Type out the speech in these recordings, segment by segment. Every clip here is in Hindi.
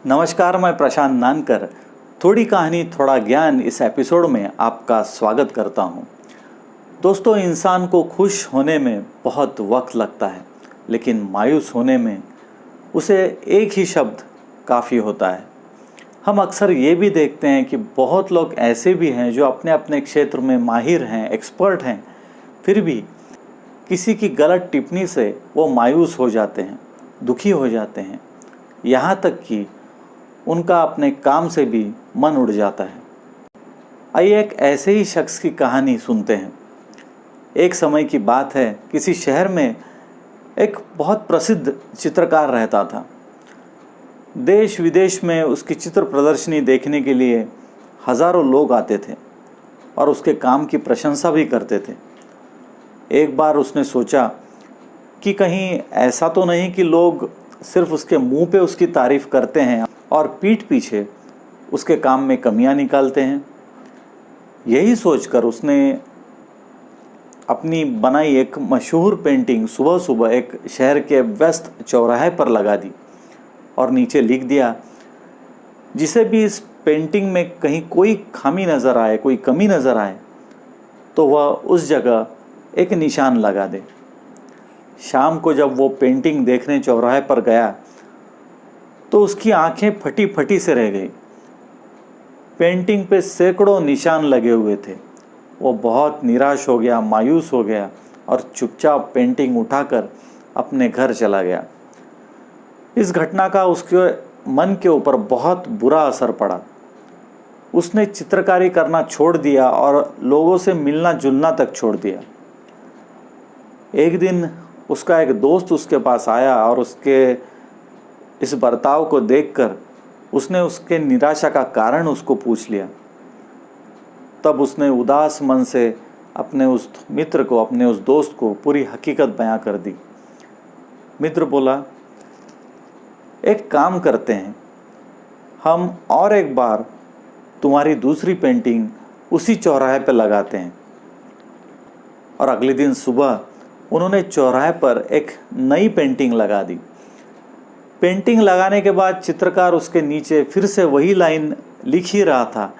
नमस्कार, मैं प्रशांत नानकर। थोड़ी कहानी थोड़ा ज्ञान इस एपिसोड में आपका स्वागत करता हूं। दोस्तों, इंसान को खुश होने में बहुत वक्त लगता है, लेकिन मायूस होने में उसे एक ही शब्द काफ़ी होता है। हम अक्सर ये भी देखते हैं कि बहुत लोग ऐसे भी हैं जो अपने अपने क्षेत्र में माहिर हैं, एक्सपर्ट हैं, फिर भी किसी की गलत टिप्पणी से वो मायूस हो जाते हैं, दुखी हो जाते हैं, यहाँ तक कि उनका अपने काम से भी मन उड़ जाता है। आइए एक ऐसे ही शख्स की कहानी सुनते हैं। एक समय की बात है, किसी शहर में एक बहुत प्रसिद्ध चित्रकार रहता था। देश विदेश में उसकी चित्र प्रदर्शनी देखने के लिए हजारों लोग आते थे और उसके काम की प्रशंसा भी करते थे। एक बार उसने सोचा कि कहीं ऐसा तो नहीं कि लोग सिर्फ उसके मुंह पे उसकी तारीफ करते हैं और पीठ पीछे उसके काम में कमियां निकालते हैं। यही सोचकर उसने अपनी बनाई एक मशहूर पेंटिंग सुबह सुबह एक शहर के व्यस्त चौराहे पर लगा दी और नीचे लिख दिया, जिसे भी इस पेंटिंग में कहीं कोई खामी नज़र आए, कोई कमी नज़र आए, तो वह उस जगह एक निशान लगा दे। शाम को जब वो पेंटिंग देखने चौराहे पर गया तो उसकी आंखें फटी फटी से रह गई। पेंटिंग पे सैकड़ों निशान लगे हुए थे। वो बहुत निराश हो गया, मायूस हो गया और चुपचाप पेंटिंग उठाकर अपने घर चला गया। इस घटना का उसके मन के ऊपर बहुत बुरा असर पड़ा। उसने चित्रकारी करना छोड़ दिया और लोगों से मिलना जुलना तक छोड़ दिया। एक दिन उसका एक दोस्त उसके पास आया और उसके इस बर्ताव को देखकर उसने उसके निराशा का कारण उसको पूछ लिया। तब उसने उदास मन से अपने उस मित्र को, अपने उस दोस्त को पूरी हकीकत बयां कर दी। मित्र बोला, एक काम करते हैं, हम और एक बार तुम्हारी दूसरी पेंटिंग उसी चौराहे पर लगाते हैं। और अगले दिन सुबह उन्होंने चौराहे पर एक नई पेंटिंग लगा दी। पेंटिंग लगाने के बाद चित्रकार उसके नीचे फिर से वही लाइन लिख ही रहा था,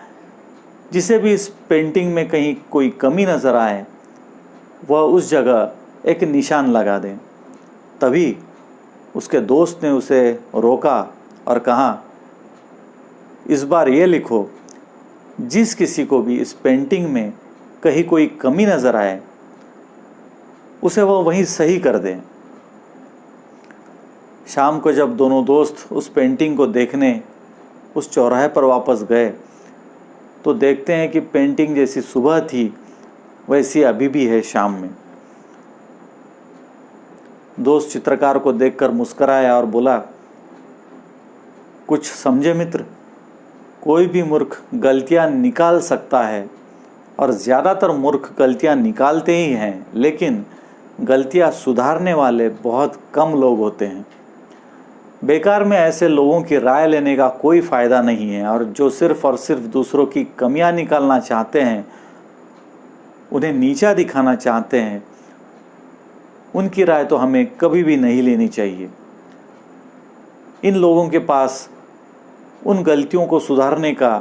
जिसे भी इस पेंटिंग में कहीं कोई कमी नज़र आए वह उस जगह एक निशान लगा दें। तभी उसके दोस्त ने उसे रोका और कहा, इस बार ये लिखो, जिस किसी को भी इस पेंटिंग में कहीं कोई कमी नज़र आए उसे वह वहीं सही कर दें। शाम को जब दोनों दोस्त उस पेंटिंग को देखने उस चौराहे पर वापस गए तो देखते हैं कि पेंटिंग जैसी सुबह थी वैसी अभी भी है शाम में। दोस्त चित्रकार को देखकर मुस्कराया और बोला, कुछ समझे मित्र, कोई भी मूर्ख गलतियां निकाल सकता है और ज़्यादातर मूर्ख गलतियां निकालते ही हैं, लेकिन गलतियां सुधारने वाले बहुत कम लोग होते हैं। बेकार में ऐसे लोगों की राय लेने का कोई फ़ायदा नहीं है और जो सिर्फ़ और सिर्फ दूसरों की कमियां निकालना चाहते हैं, उन्हें नीचा दिखाना चाहते हैं, उनकी राय तो हमें कभी भी नहीं लेनी चाहिए। इन लोगों के पास उन गलतियों को सुधारने का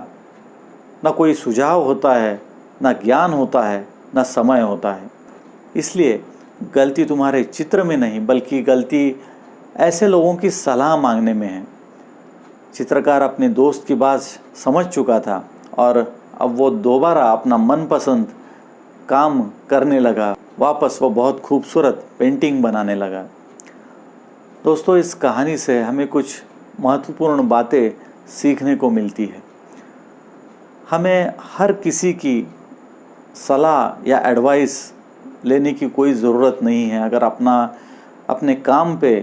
न कोई सुझाव होता है, न ज्ञान होता है, न समय होता है। इसलिए गलती तुम्हारे चित्र में नहीं, बल्कि गलती ऐसे लोगों की सलाह मांगने में है। चित्रकार अपने दोस्त की बात समझ चुका था और अब वो दोबारा अपना मनपसंद काम करने लगा। वापस वो बहुत खूबसूरत पेंटिंग बनाने लगा। दोस्तों, इस कहानी से हमें कुछ महत्वपूर्ण बातें सीखने को मिलती है। हमें हर किसी की सलाह या एडवाइस लेने की कोई ज़रूरत नहीं है। अगर अपने काम पे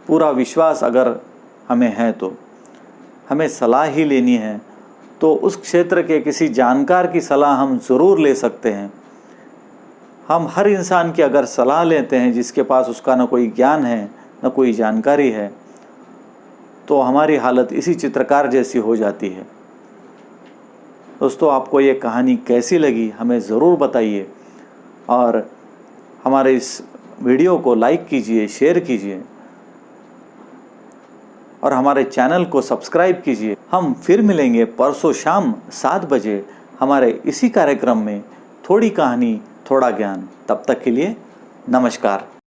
पूरा विश्वास अगर हमें है तो हमें सलाह ही लेनी है, तो उस क्षेत्र के किसी जानकार की सलाह हम ज़रूर ले सकते हैं। हम हर इंसान की अगर सलाह लेते हैं जिसके पास उसका न कोई ज्ञान है, न कोई जानकारी है, तो हमारी हालत इसी चित्रकार जैसी हो जाती है। दोस्तों, आपको ये कहानी कैसी लगी हमें ज़रूर बताइए और हमारे इस वीडियो को लाइक कीजिए, शेयर कीजिए और हमारे चैनल को सब्सक्राइब कीजिए। हम फिर मिलेंगे परसों शाम 7 बजे हमारे इसी कार्यक्रम में, थोड़ी कहानी थोड़ा ज्ञान। तब तक के लिए नमस्कार।